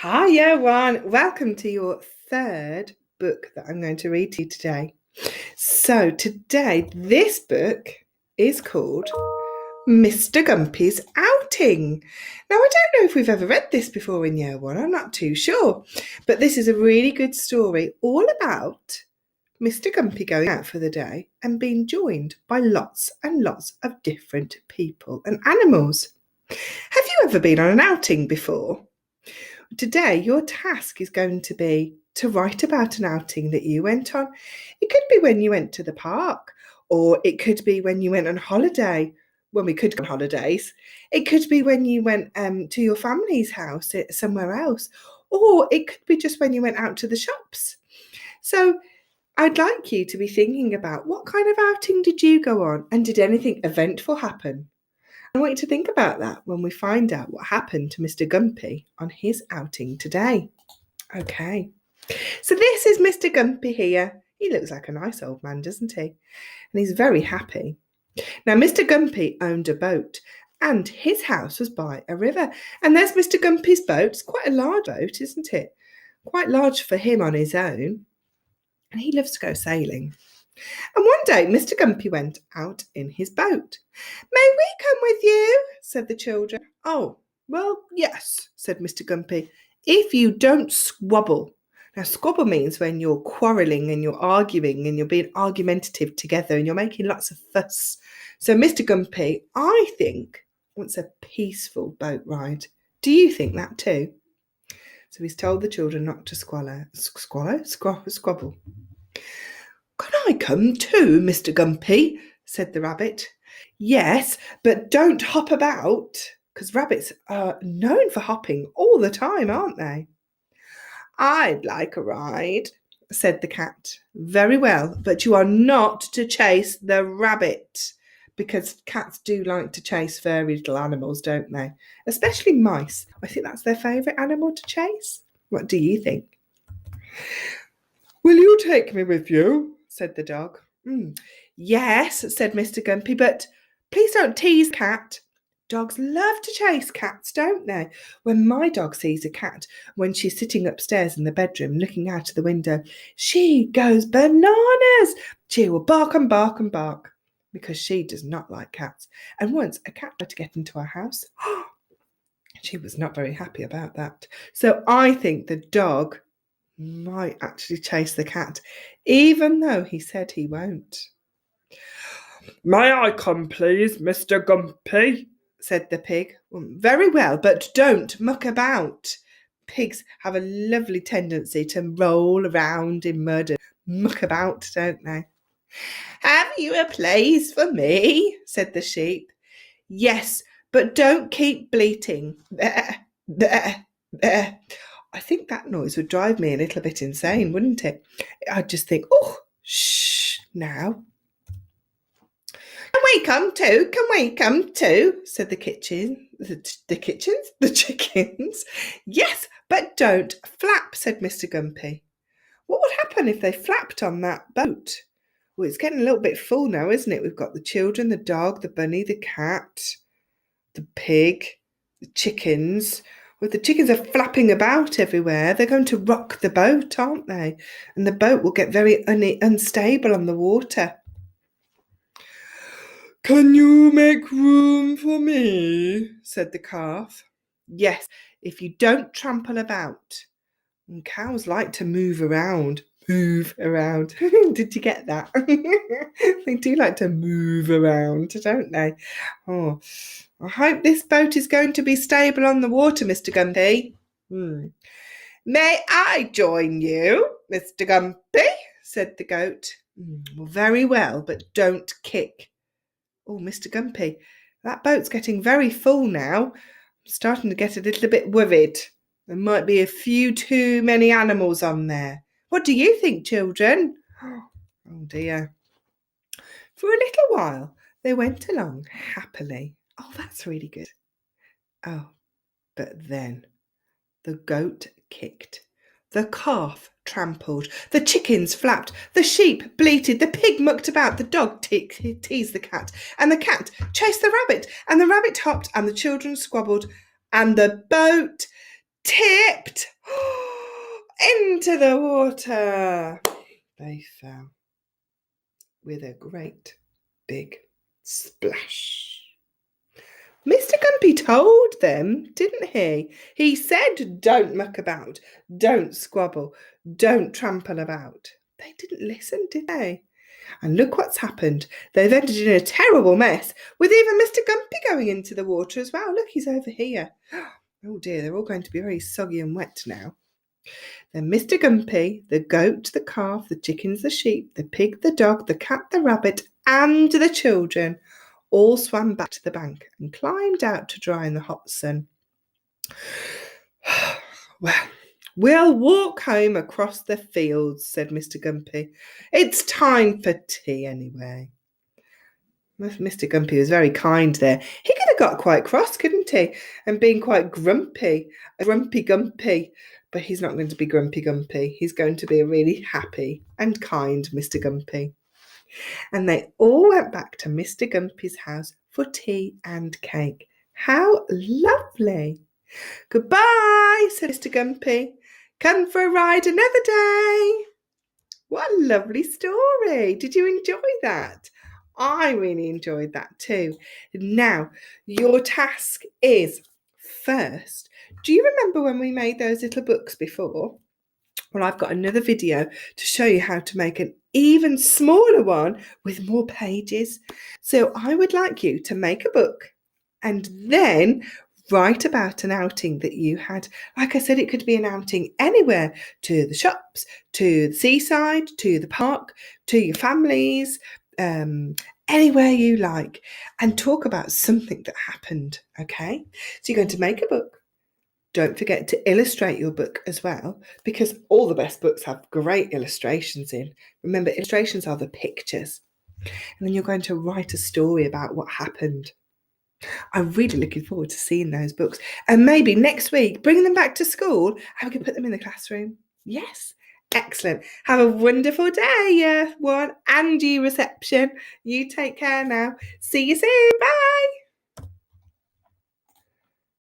Hi everyone, welcome to your third book that I'm going to read to you today. So today, this book is called Mr. Gumpy's Outing. Now, I don't know if we've ever read this before in year one, I'm not too sure, but this is a really good story all about Mr. Gumpy going out for the day and being joined by lots and lots of different people and animals. Have you ever been on an outing before? Today, your task is going to be to write about an outing that you went on. It could be when you went to the park, or it could be when you went on holiday, when we could go on holidays. It could be when you went to your family's house somewhere else, or it could be just when you went out to the shops. So I'd like you to be thinking about what kind of outing did you go on, and did anything eventful happen? I want you to think about that when we find out what happened to Mr. Gumpy on his outing today. Okay, so this is Mr. Gumpy here. He looks like a nice old man, doesn't he? And he's very happy. Now, Mr. Gumpy owned a boat and his house was by a river. And there's Mr. Gumpy's boat. It's quite a large boat, isn't it? Quite large for him on his own. And he loves to go sailing. And one day, Mr. Gumpy went out in his boat. "May we come with you?" said the children. "Oh, well, yes," said Mr. Gumpy, "if you don't squabble." Now, squabble means when you're quarrelling and you're arguing and you're being argumentative together and you're making lots of fuss. So Mr. Gumpy, I think, wants a peaceful boat ride. Do you think that too? So he's told the children not to squabble. "Can I come too, Mr. Gumpy?" said the rabbit. "Yes, but don't hop about, because rabbits are known for hopping all the time, aren't they?" "I'd like a ride," said the cat. "Very well, but you are not to chase the rabbit, because cats do like to chase furry little animals, don't they? Especially mice. I think that's their favourite animal to chase. What do you think? "Will you take me with you?" said the dog. "Yes," said Mr. Gumpy, "but please don't tease cat." Dogs love to chase cats, don't they? When my dog sees a cat, when she's sitting upstairs in the bedroom looking out of the window, she goes bananas. She will bark and bark and bark because she does not like cats. And once a cat tried to get into our house, she was not very happy about that. So I think the dog might actually chase the cat, even though he said he won't. "May I come, please, Mr. Gumpy?" said the pig. "Very well, but don't muck about." Pigs have a lovely tendency to roll around in mud and muck about, don't they? "Have you a place for me?" said the sheep. "Yes, but don't keep bleating. There, there, there." I think that noise would drive me a little bit insane, wouldn't it? I'd just think, "Oh, shh, now." "Can we come too? Can we come too?" said the chickens. "Yes, but don't flap," said Mr. Gumpy. What would happen if they flapped on that boat? Well, it's getting a little bit full now, isn't it? We've got the children, the dog, the bunny, the cat, the pig, the chickens. Well, the chickens are flapping about everywhere. They're going to rock the boat, aren't they? And the boat will get very unstable on the water. "Can you make room for me?" said the calf. "Yes, if you don't trample about." And cows like to move around. Move around. Did you get that? They do like to move around, don't they? Oh, I hope this boat is going to be stable on the water, Mr. Gumpy. "May I join you, Mr. Gumpy?" said the goat. Well, very well, but don't kick. Oh, Mr. Gumpy, that boat's getting very full now. I'm starting to get a little bit worried. There might be a few too many animals on there. What do you think, children? Oh dear. For a little while, they went along happily. Oh, that's really good. Oh, but then the goat kicked. The calf trampled. The chickens flapped. The sheep bleated. The pig mucked about. The dog teased the cat. And the cat chased the rabbit. And the rabbit hopped. And the children squabbled. And the boat tipped into the water. They fell with a great big splash. Mr. Gumpy told them, didn't he? He said, don't muck about, don't squabble, don't trample about. They didn't listen, did they? And look what's happened. They've ended in a terrible mess, with even Mr. Gumpy going into the water as well. Look, he's over here. Oh dear, they're all going to be very soggy and wet now. Then Mr. Gumpy, the goat, the calf, the chickens, the sheep, the pig, the dog, the cat, the rabbit, and the children all swam back to the bank and climbed out to dry in the hot sun. Well, we'll walk home across the fields, said Mr. Gumpy. It's time for tea anyway. Mr. Gumpy was very kind there. He could have got quite cross, couldn't he? And being quite grumpy, a grumpy Gumpy. But he's not going to be grumpy Gumpy. He's going to be a really happy and kind Mr. Gumpy. And they all went back to Mr. Gumpy's house for tea and cake. How lovely! Goodbye, said Mr. Gumpy. Come for a ride another day. What a lovely story. Did you enjoy that? I really enjoyed that too. Now, your task is first, do you remember when we made those little books before? Well, I've got another video to show you how to make an even smaller one with more pages. So I would like you to make a book and then write about an outing that you had. Like I said, it could be an outing anywhere, to the shops, to the seaside, to the park, to your families, anywhere you like, and talk about something that happened, okay? So you're going to make a book. Don't forget to illustrate your book as well, because all the best books have great illustrations in. Remember, illustrations are the pictures. And then you're going to write a story about what happened. I'm really looking forward to seeing those books. And maybe next week, bring them back to school and we can put them in the classroom. Yes, excellent. Have a wonderful day, year one, and you reception. You take care now. See you soon. Bye.